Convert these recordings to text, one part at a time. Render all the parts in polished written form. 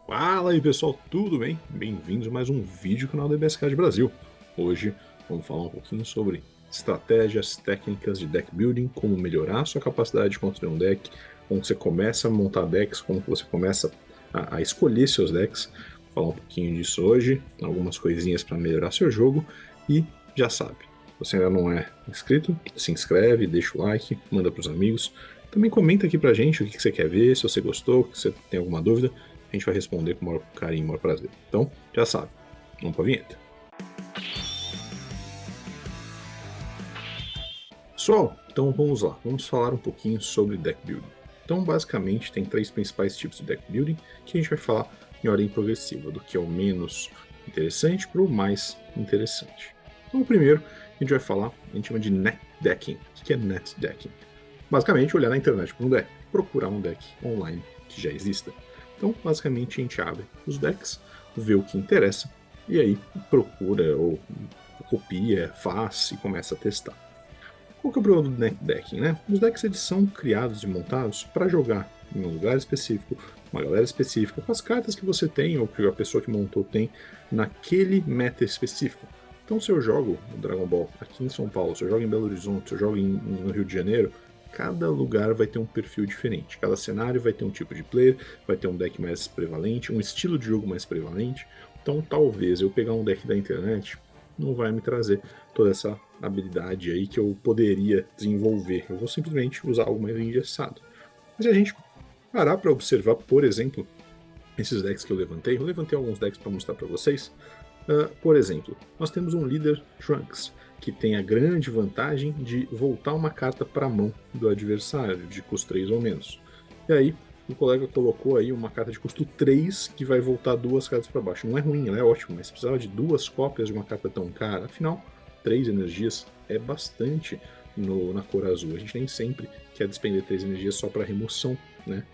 Fala aí pessoal, tudo bem? Bem-vindos a mais um vídeo do canal da EBSCard Brasil. Hoje vamos falar um pouquinho sobre estratégias, técnicas de deck building, como melhorar sua capacidade de construir um deck, como você começa a montar decks, como você começa a escolher seus decks. Vou falar um pouquinho disso hoje, algumas coisinhas para melhorar seu jogo e já sabe, se você ainda não é inscrito, se inscreve, deixa o like, manda para os amigos. Também comenta aqui pra gente o que você quer ver, se você gostou, se você tem alguma dúvida a gente vai responder com o maior carinho e maior prazer. Então, já sabe, vamos pra vinheta. Pessoal, então vamos lá, vamos falar um pouquinho sobre deck building. Então, basicamente, tem três principais tipos de deck building que a gente vai falar em ordem progressiva, do que é o menos interessante para o mais interessante. Então, o primeiro a gente vai falar, a gente chama de net decking. O que é net decking? Basicamente, olhar na internet para um deck, procurar um deck online que já exista. Então, basicamente, a gente abre os decks, vê o que interessa, e aí procura ou copia, faz e começa a testar. Qual que é o problema do deck decking, né? Os decks eles são criados e montados para jogar em um lugar específico, uma galera específica, com as cartas que você tem ou que a pessoa que montou tem naquele meta específico. Então, se eu jogo o Dragon Ball aqui em São Paulo, se eu jogo em Belo Horizonte, se eu jogo no Rio de Janeiro, cada lugar vai ter um perfil diferente. Cada cenário vai ter um tipo de player, vai ter um deck mais prevalente, um estilo de jogo mais prevalente. Então, talvez eu pegar um deck da internet não vai me trazer toda essa habilidade aí que eu poderia desenvolver. Eu vou simplesmente usar algo mais engessado. Mas se a gente parar para observar, por exemplo, esses decks que eu levantei alguns decks para mostrar para vocês. Por exemplo, nós temos um líder Trunks, que tem a grande vantagem de voltar uma carta para a mão do adversário, de custo 3 ou menos. E aí, o colega colocou aí uma carta de custo 3 que vai voltar duas cartas para baixo. Não é ruim, ela é ótima, mas precisava de duas cópias de uma carta tão cara. Afinal, 3 energias é bastante na cor azul. A gente nem sempre quer despender 3 energias só para remoção, né?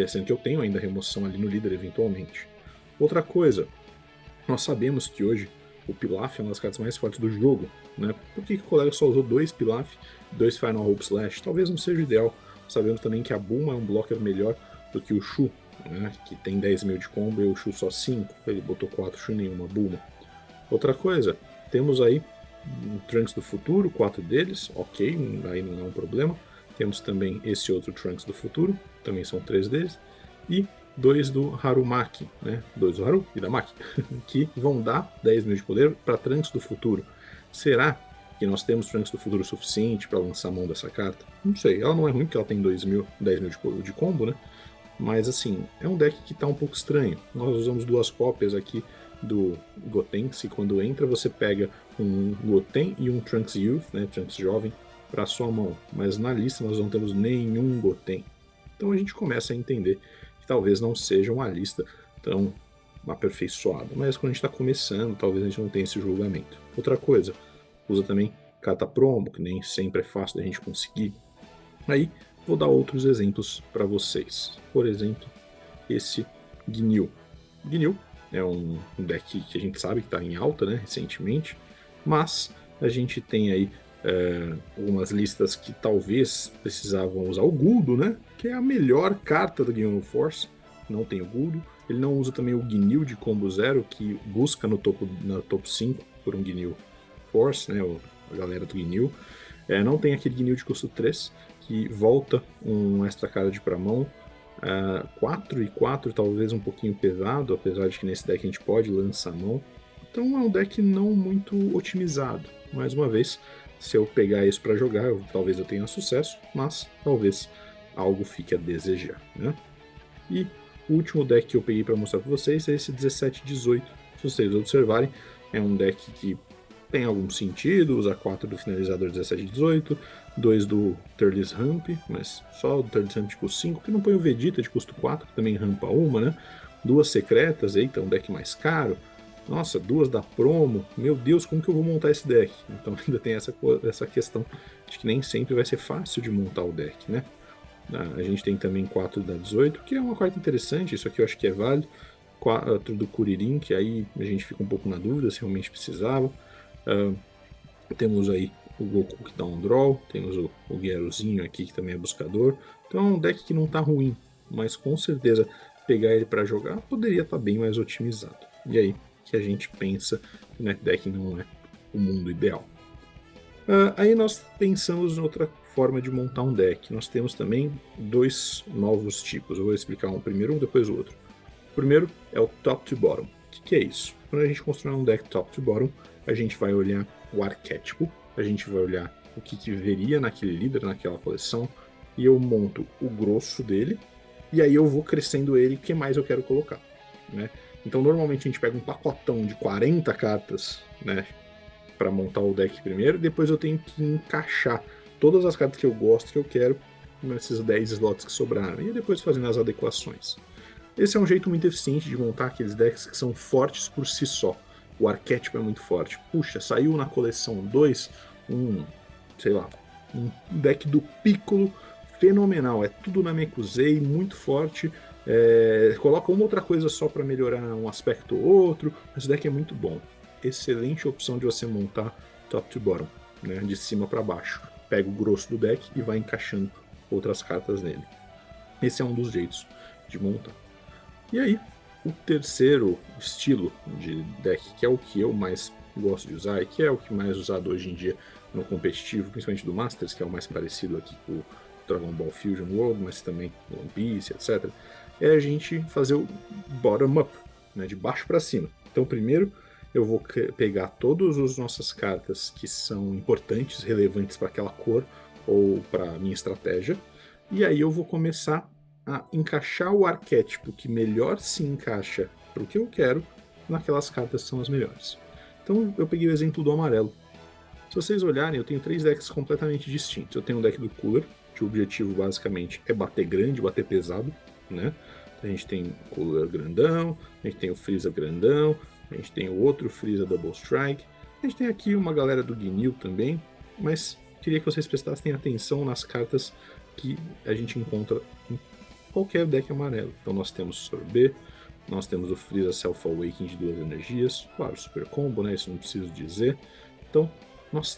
Sendo que eu tenho ainda remoção ali no líder eventualmente. Outra coisa, nós sabemos que hoje o Pilaf é uma das cartas mais fortes do jogo, né? Por que o colega só usou 2 Pilaf, 2 Final Hope Slash? Talvez não seja o ideal. Sabemos também que a Bulma é um blocker melhor do que o Shu, né? Que tem 10 mil de combo e o Shu só 5. Ele botou 4 Shu nenhuma Bulma. Outra coisa, temos aí um Trunks do futuro, 4 deles, ok, aí não é um problema. Temos também esse outro Trunks do futuro, também são 3 deles. E 2 do Harumaki, né? 2 do Haru e da Maki, que vão dar 10 mil de poder para Trunks do futuro. Será que nós temos Trunks do futuro suficiente para lançar a mão dessa carta? Não sei, ela não é ruim porque ela tem 2 mil, 10 mil de combo, né? Mas assim, é um deck que está um pouco estranho. Nós usamos duas cópias aqui do Goten. Se quando entra você pega um Goten e um Trunks Youth, né, Trunks jovem, para sua mão. Mas na lista nós não temos nenhum Goten. Então a gente começa a entender que talvez não seja uma lista tão aperfeiçoada. Mas quando a gente está começando, talvez a gente não tenha esse julgamento. Outra coisa, usa também carta promo, que nem sempre é fácil da gente conseguir. Aí vou dar outros exemplos para vocês. Por exemplo, esse Gnil. Gnil é um deck que a gente sabe que está em alta, né, recentemente, mas a gente tem aí algumas listas que talvez precisavam usar o Guldo, né, que é a melhor carta do Gnil Force. Não tem o Guldo. Ele não usa também o Gnil de combo zero, que busca no top 5 por um Gnil Force, né, a galera do Gnil. Não tem aquele Gnil de custo 3, que volta um extra card para mão. 4 e 4 talvez um pouquinho pesado, apesar de que nesse deck a gente pode lançar a mão. Então é um deck não muito otimizado. Mais uma vez, se eu pegar isso para jogar, talvez eu tenha sucesso, mas talvez algo fique a desejar, né? E o último deck que eu peguei para mostrar para vocês é esse 17-18. Se vocês observarem, é um deck que tem algum sentido, usa 4 do finalizador 17-18, 2 do Turles Ramp, mas só o Turles Ramp de custo 5, que não põe o Vegeta de custo 4, que também rampa uma, né? 2 secretas, eita, um deck mais caro. Nossa, 2 da promo, meu Deus, como que eu vou montar esse deck? Então ainda tem essa questão de que nem sempre vai ser fácil de montar o deck, né? A gente tem também 4 da 18, que é uma carta interessante, isso aqui eu acho que é válido. 4 do Kuririn, que aí a gente fica um pouco na dúvida se realmente precisava. Temos aí o Goku que dá um draw, temos o Guerrerozinho aqui que também é buscador. Então é um deck que não tá ruim, mas com certeza pegar ele para jogar, poderia estar bem mais otimizado. E aí que a gente pensa que o NetDeck não é o mundo ideal. Aí nós pensamos em outra forma de montar um deck. Nós temos também dois novos tipos. Eu vou explicar um primeiro, um depois o outro. O primeiro é o top to bottom. O que é isso? Quando a gente constrói um deck top to bottom, a gente vai olhar o arquétipo, a gente vai olhar o que veria naquele líder, naquela coleção, e eu monto o grosso dele, e aí eu vou crescendo ele, o que mais eu quero colocar, né? Então normalmente a gente pega um pacotão de 40 cartas, né, para montar o deck primeiro, depois eu tenho que encaixar todas as cartas que eu gosto, que eu quero, nesses 10 slots que sobraram, e depois fazendo as adequações. Esse é um jeito muito eficiente de montar aqueles decks que são fortes por si só. O arquétipo é muito forte. Puxa, saiu na coleção 2 sei lá, um deck do Piccolo fenomenal. É tudo na Mekuzei, muito forte. Coloca uma outra coisa só para melhorar um aspecto ou outro, mas o deck é muito bom. Excelente opção de você montar top to bottom, né, de cima para baixo. Pega o grosso do deck e vai encaixando outras cartas nele. Esse é um dos jeitos de montar. E aí, o terceiro estilo de deck, que é o que eu mais gosto de usar e que é o que mais usado hoje em dia no competitivo, principalmente do Masters, que é o mais parecido aqui com o Dragon Ball Fusion World, mas também One Piece, etc., é a gente fazer o bottom-up, né, de baixo para cima. Então, primeiro, eu vou pegar todas as nossas cartas que são importantes, relevantes para aquela cor ou para a minha estratégia, e aí eu vou começar a encaixar o arquétipo que melhor se encaixa para o que eu quero naquelas cartas que são as melhores. Então eu peguei o exemplo do amarelo. Se vocês olharem, eu tenho 3 decks completamente distintos. Eu tenho um deck do Cooler, que o objetivo basicamente é bater grande, bater pesado, né? A gente tem o Cooler grandão, a gente tem o Freeza grandão, a gente tem o outro Freeza Double Strike, a gente tem aqui uma galera do Ginyu também, mas queria que vocês prestassem atenção nas cartas que a gente encontra em qualquer deck amarelo. Então nós temos Sorbet, nós temos o Freeza Self-Awakening de 2 energias, claro, Super Combo, né, isso não preciso dizer. Então,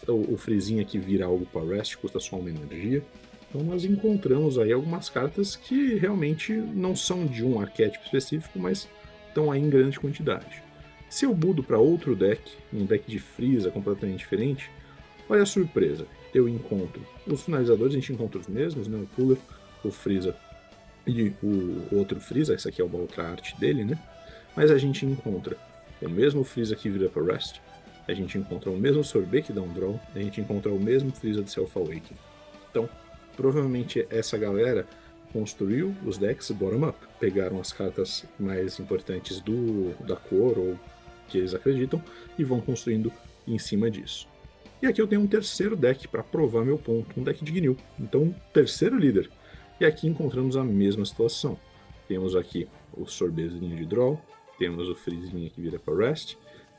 o Freezinha que vira algo para Rest custa só 1 energia. Então nós encontramos aí algumas cartas que realmente não são de um arquétipo específico, mas estão aí em grande quantidade. Se eu mudo para outro deck, um deck de Freeza completamente diferente, olha a surpresa, eu encontro os finalizadores, a gente encontra os mesmos, né, o Cooler, o Freeza e o outro Freeza, essa aqui é uma outra arte dele, né? Mas a gente encontra o mesmo Freeza que vira para Rest, a gente encontra o mesmo Sorbet que dá um draw, a gente encontra o mesmo Freeza de Self-Awakening. Então, provavelmente essa galera construiu os decks bottom-up, pegaram as cartas mais importantes da cor ou que eles acreditam e vão construindo em cima disso. E aqui eu tenho um terceiro deck para provar meu ponto, um deck de Ginyu. Então, terceiro líder. E aqui encontramos a mesma situação. Temos aqui o Sorbezinho de Draw, temos o Freezinho que vira para Rest,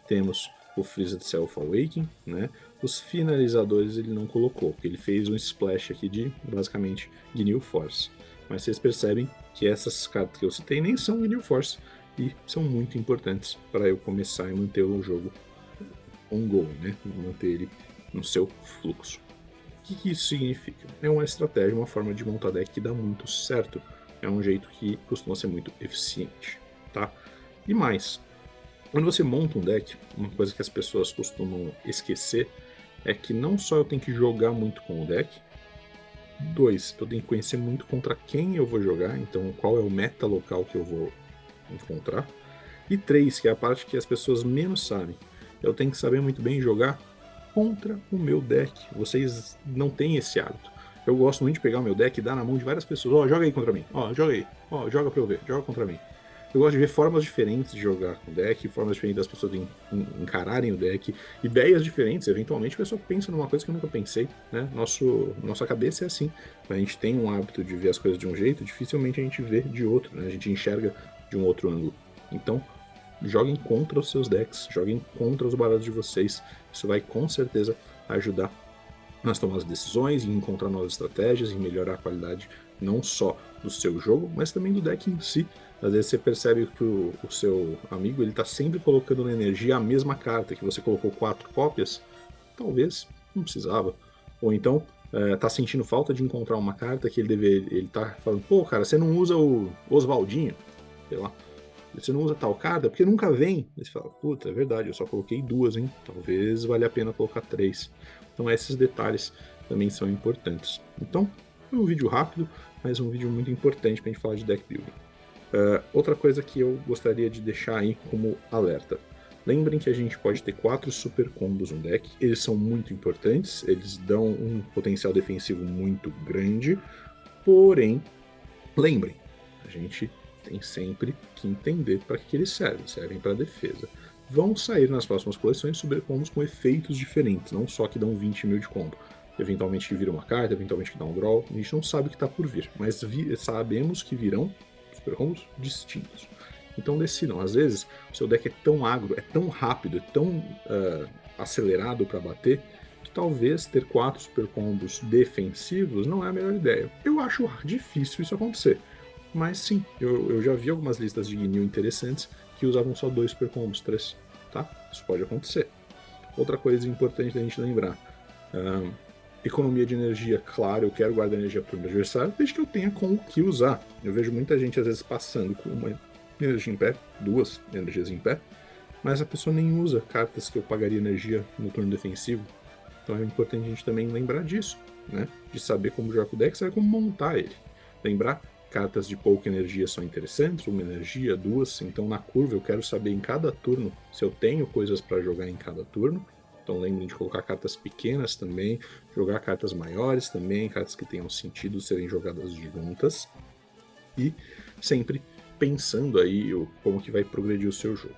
temos o Freeza de Self-Awakening, né? Os finalizadores ele não colocou, porque ele fez um splash aqui de, basicamente, Ginyu Force. Mas vocês percebem que essas cartas que eu citei nem são Ginyu Force e são muito importantes para eu começar e manter o jogo ongoing, né? Manter ele no seu fluxo. O que isso significa? É uma estratégia, uma forma de montar deck que dá muito certo. É um jeito que costuma ser muito eficiente, tá? E mais, quando você monta um deck, uma coisa que as pessoas costumam esquecer é que não só eu tenho que jogar muito com o deck, 2, eu tenho que conhecer muito contra quem eu vou jogar, então qual é o meta local que eu vou encontrar. E 3, que é a parte que as pessoas menos sabem, eu tenho que saber muito bem jogar contra o meu deck. Vocês não têm esse hábito. Eu gosto muito de pegar o meu deck e dar na mão de várias pessoas. Ó, joga aí contra mim. Ó, joga aí. Ó, joga pra eu ver. Joga contra mim. Eu gosto de ver formas diferentes de jogar com o deck, formas diferentes das pessoas encararem o deck, ideias diferentes. Eventualmente a pessoa pensa numa coisa que eu nunca pensei, né? Nossa cabeça é assim. A gente tem um hábito de ver as coisas de um jeito, dificilmente a gente vê de outro, né? A gente enxerga de um outro ângulo. Então, joguem contra os seus decks, joguem contra os baralhos de vocês. Isso vai com certeza ajudar nas tomadas de decisões, em encontrar novas estratégias, em melhorar a qualidade não só do seu jogo, mas também do deck em si. Às vezes você percebe que o seu amigo ele está sempre colocando na energia a mesma carta, que você colocou 4 cópias, talvez não precisava. Ou então tá sentindo falta de encontrar uma carta que ele tá falando, pô cara, você não usa o Oswaldinho? sei lá, você não usa tal carta porque nunca vem. Aí você fala, puta, é verdade, eu só coloquei 2, hein? Talvez valha a pena colocar 3. Então esses detalhes também são importantes. Então, é um vídeo rápido, mas um vídeo muito importante pra gente falar de deck building. Outra coisa que eu gostaria de deixar aí como alerta. Lembrem que a gente pode ter 4 super combos no deck, eles são muito importantes, eles dão um potencial defensivo muito grande, porém, lembrem, a gente tem sempre que entender para que eles servem para defesa. Vão sair nas próximas coleções super combos com efeitos diferentes, não só que dão 20 mil de combo. Eventualmente que vira uma carta, eventualmente que dá um draw, a gente não sabe o que está por vir, mas sabemos que virão super combos distintos. Então decidam, às vezes o seu deck é tão agro, é tão rápido, é tão acelerado para bater, que talvez ter 4 super combos defensivos não é a melhor ideia. Eu acho difícil isso acontecer, mas sim, eu já vi algumas listas de Gnil interessantes que usavam só 2 super combos, 3, tá? Isso pode acontecer. Outra coisa importante da gente lembrar, economia de energia, claro, eu quero guardar energia para o meu adversário, desde que eu tenha com o que usar. Eu vejo muita gente às vezes passando com uma energia em pé, 2 energias em pé, mas a pessoa nem usa cartas que eu pagaria energia no turno defensivo. Então é importante a gente também lembrar disso, né? De saber como jogar com o deck, saber como montar ele. Lembrar, cartas de pouca energia são interessantes, uma energia, 2, então na curva eu quero saber em cada turno se eu tenho coisas para jogar em cada turno. Então lembrem de colocar cartas pequenas também, jogar cartas maiores também, cartas que tenham sentido serem jogadas juntas. E sempre pensando aí como que vai progredir o seu jogo.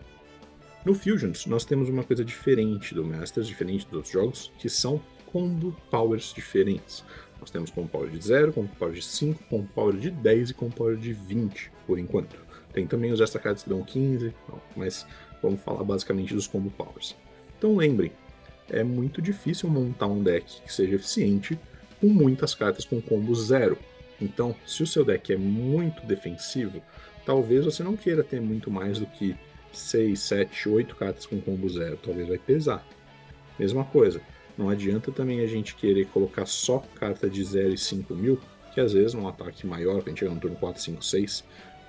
No Fusions, nós temos uma coisa diferente do Masters, diferente dos outros jogos, que são combo powers diferentes. Nós temos combo power de 0, combo power de 5, combo power de 10 e combo power de 20, por enquanto. Tem também os extra cards que dão 15, mas vamos falar basicamente dos combo powers. Então lembrem, é muito difícil montar um deck que seja eficiente com muitas cartas com combo 0. Então, se o seu deck é muito defensivo, talvez você não queira ter muito mais do que 6, 7, 8 cartas com combo 0, talvez vai pesar. Mesma coisa, não adianta também a gente querer colocar só carta de 0 e 5 mil, que às vezes num ataque maior, que a gente chega no turno 4, 5, 6,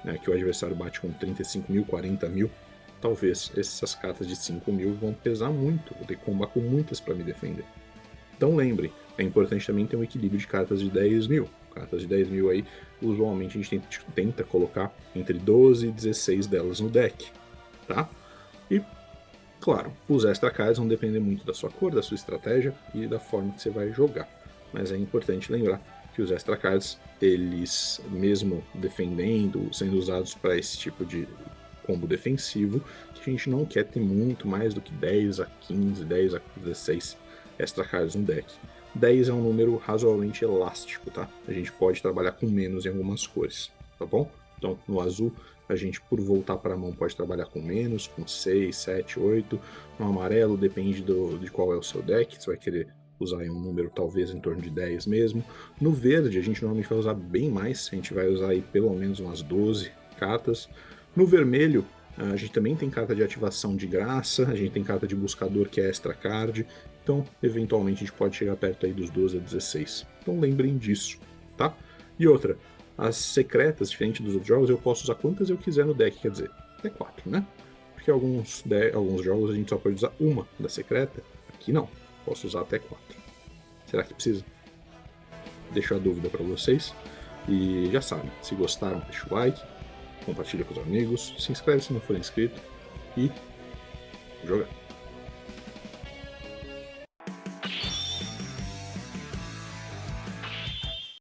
né, que o adversário bate com 35 mil, 40 mil, talvez essas cartas de 5 mil vão pesar muito, vou ter que combar com muitas para me defender. Então lembre, é importante também ter um equilíbrio de cartas de 10 mil. Cartas de 10 mil aí, usualmente a gente tenta colocar entre 12 e 16 delas no deck, tá? E, claro, os extra cards vão depender muito da sua cor, da sua estratégia e da forma que você vai jogar. Mas é importante lembrar que os extra cards, eles, mesmo defendendo, sendo usados para esse tipo de combo defensivo, que a gente não quer ter muito mais do que 10 a 15, 10 a 16 extra cards no deck. 10 é um número razoavelmente elástico, tá? A gente pode trabalhar com menos em algumas cores, tá bom? Então, no azul, a gente, por voltar para a mão, pode trabalhar com menos, com 6, 7, 8. No amarelo, depende de qual é o seu deck, você vai querer usar em um número talvez em torno de 10 mesmo. No verde, a gente normalmente vai usar bem mais, a gente vai usar aí pelo menos umas 12 cartas. No vermelho, a gente também tem carta de ativação de graça, a gente tem carta de buscador que é extra card, então eventualmente a gente pode chegar perto aí dos 12 a 16. Então lembrem disso, tá? E outra, as secretas, diferente dos outros jogos, eu posso usar quantas eu quiser no deck, quer dizer, até 4, né? Porque alguns jogos a gente só pode usar uma da secreta, aqui não, posso usar até 4. Será que precisa? Deixo a dúvida para vocês, e já sabem, se gostaram, deixa o like, compartilha com os amigos, se inscreve se não for inscrito e joga!